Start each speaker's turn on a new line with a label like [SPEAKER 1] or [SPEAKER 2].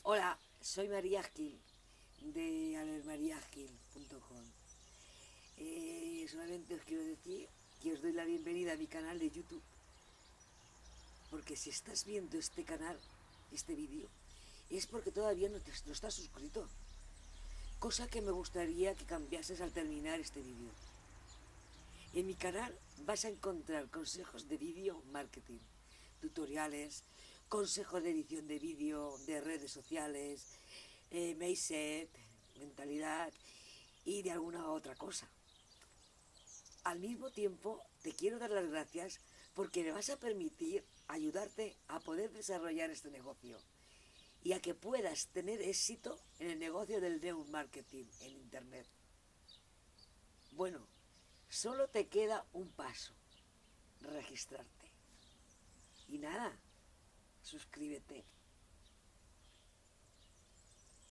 [SPEAKER 1] Hola, soy María Gil de alermariagil.com. Solamente os quiero decir que os doy la bienvenida a mi canal de YouTube, porque si estás viendo este canal, este vídeo, es porque todavía no estás suscrito, cosa que me gustaría que cambiases al terminar este vídeo. En mi canal vas a encontrar consejos de vídeo marketing, tutoriales, consejos de edición de vídeo, de redes sociales, mindset, mentalidad y de alguna otra cosa. Al mismo tiempo, te quiero dar las gracias porque me vas a permitir ayudarte a poder desarrollar este negocio y a que puedas tener éxito en el negocio del network marketing en Internet. Bueno, solo te queda un paso: registrarte. Y nada, suscríbete.